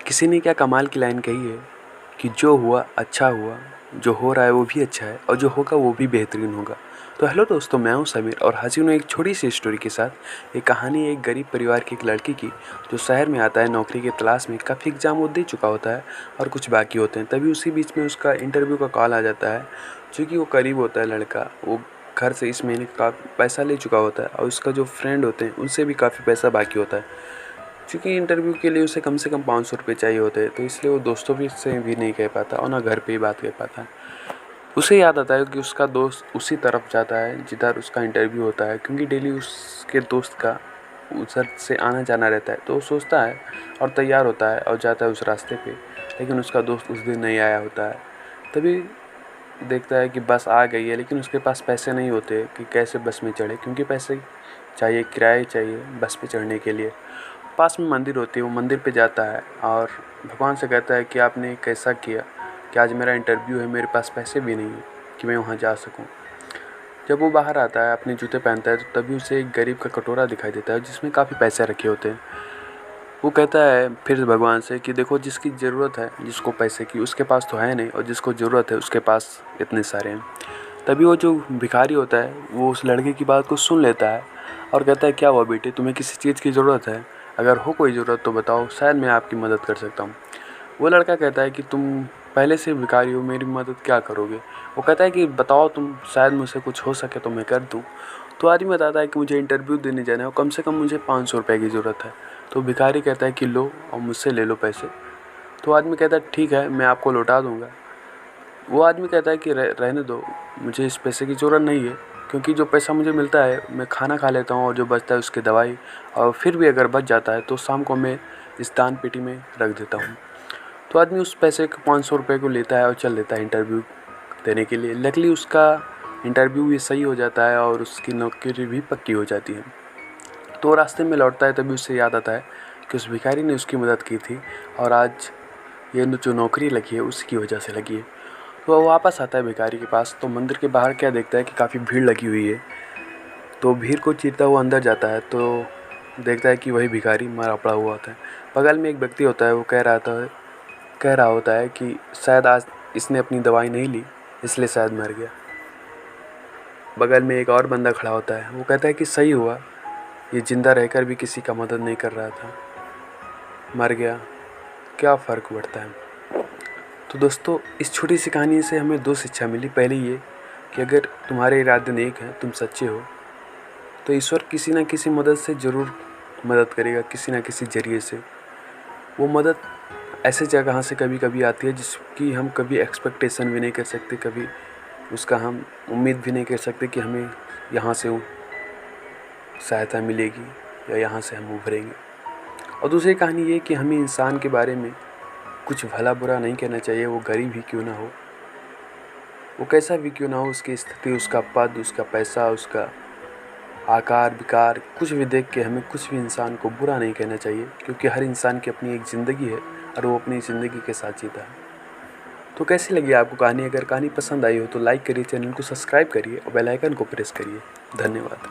किसी ने क्या कमाल की लाइन कही है कि जो हुआ अच्छा हुआ, जो हो रहा है वो भी अच्छा है और जो होगा वो भी बेहतरीन होगा। तो हेलो दोस्तों, मैं हूं समीर और हाजिर हूं एक छोटी सी स्टोरी के साथ। एक कहानी एक गरीब परिवार की एक लड़की की जो शहर में आता है नौकरी की तलाश में। काफ़ी एग्जाम वो दे चुका होता है और कुछ बाकी होते हैं। तभी उसी बीच में उसका इंटरव्यू का कॉल आ जाता है। चूँकि वो करीब होता है लड़का, वो घर से इस महीने का पैसा ले चुका होता है और उसका जो फ्रेंड होते हैं उनसे भी काफ़ी पैसा बाकी होता है। क्योंकि इंटरव्यू के लिए उसे कम से कम 500 रुपये चाहिए होते हैं, तो इसलिए वो दोस्तों भी से भी नहीं कह पाता और ना घर पे ही बात कह पाता है। उसे याद आता है कि उसका दोस्त उसी तरफ जाता है जिधर उसका इंटरव्यू होता है, क्योंकि डेली उसके दोस्त का उधर से आना जाना रहता है। तो वो सोचता है और तैयार होता है और जाता है उस रास्ते पे, लेकिन उसका दोस्त उस दिन नहीं आया होता है। तभी देखता है कि बस आ गई है, लेकिन उसके पास पैसे नहीं होते कि कैसे बस में चढ़े, क्योंकि पैसे चाहिए, किराए चाहिए बस पे चढ़ने के लिए। पास में मंदिर होती है, वो मंदिर पे जाता है और भगवान से कहता है कि आपने कैसा किया कि आज मेरा इंटरव्यू है, मेरे पास पैसे भी नहीं है कि मैं वहाँ जा सकूँ। जब वो बाहर आता है, अपने जूते पहनता है, तो तभी उसे एक गरीब का कटोरा दिखाई देता है जिसमें काफ़ी पैसे रखे होते हैं। वो कहता है फिर भगवान से कि देखो, जिसकी ज़रूरत है, जिसको पैसे की, उसके पास तो है नहीं, और जिसको ज़रूरत है उसके पास इतने सारे हैं। तभी वो जो भिखारी होता है वो उस लड़के की बात को सुन लेता है और कहता है, क्या हुआ बेटे, तुम्हें किसी चीज़ की ज़रूरत है? अगर हो कोई ज़रूरत तो बताओ, शायद मैं आपकी मदद कर सकता हूँ। वो लड़का कहता है कि तुम पहले से भिखारी हो, मेरी मदद क्या करोगे? वो कहता है कि बताओ तुम, शायद मुझसे कुछ हो सके तो मैं कर दूँ। तो आदमी बताता है कि मुझे इंटरव्यू देने जाना है और कम से कम मुझे 500 रुपये की ज़रूरत है। तो भिखारी कहता है कि लो और मुझसे ले लो पैसे। तो आदमी कहता है ठीक है, मैं आपको लौटा दूँगा। वो आदमी कहता है कि रहने दो, मुझे इस पैसे की ज़रूरत नहीं है, क्योंकि जो पैसा मुझे मिलता है मैं खाना खा लेता हूँ और जो बचता है उसकी दवाई, और फिर भी अगर बच जाता है तो शाम को मैं इस दान पेटी में रख देता हूँ। तो आदमी उस पैसे के 500 रुपये को लेता है और चल देता है इंटरव्यू देने के लिए। लकीली उसका इंटरव्यू भी सही हो जाता है और उसकी नौकरी भी पक्की हो जाती है। तो वो रास्ते में लौटता है, तभी उससे याद आता है कि उस भिखारी ने उसकी मदद की थी और आज ये जो नौकरी लगी है उसकी वजह से लगी है। तो वो वापस आता है भिखारी के पास, तो मंदिर के बाहर क्या देखता है कि काफ़ी भीड़ लगी हुई है। तो भीड़ को चीरता हुआ अंदर जाता है तो देखता है कि वही भिखारी मरा पड़ा हुआ होता है। बगल में एक व्यक्ति होता है, वो कह रहा होता है कि शायद आज इसने अपनी दवाई नहीं ली, इसलिए शायद मर गया। बगल में एक और बंदा खड़ा होता है, वो कहता है कि सही हुआ, ये ज़िंदा रहकर भी किसी का मदद नहीं कर रहा था, मर गया, क्या फ़र्क पड़ता है। तो दोस्तों, इस छोटी सी कहानी से हमें 2 शिक्षा मिली। पहली ये कि अगर तुम्हारे इरादे नेक हैं, तुम सच्चे हो, तो ईश्वर किसी न किसी मदद से ज़रूर मदद करेगा, किसी न किसी ज़रिए से। वो मदद ऐसे जगह से कभी कभी आती है जिसकी हम कभी एक्सपेक्टेशन भी नहीं कर सकते, कभी उसका हम उम्मीद भी नहीं कर सकते कि हमें यहाँ से सहायता मिलेगी या यहाँ से हम उभरेंगे। और दूसरी कहानी ये कि हमें इंसान के बारे में कुछ भला बुरा नहीं कहना चाहिए, वो गरीब ही क्यों ना हो, वो कैसा भी क्यों ना हो, उसकी स्थिति, उसका पद, उसका पैसा, उसका आकार विकार, कुछ भी देख के हमें कुछ भी इंसान को बुरा नहीं कहना चाहिए, क्योंकि हर इंसान की अपनी एक ज़िंदगी है और वो अपनी ज़िंदगी के साथ जीता है। तो कैसी लगी आपको कहानी? अगर कहानी पसंद आई हो तो लाइक करिए, चैनल को सब्सक्राइब करिए और बेल आइकन को प्रेस करिए। धन्यवाद।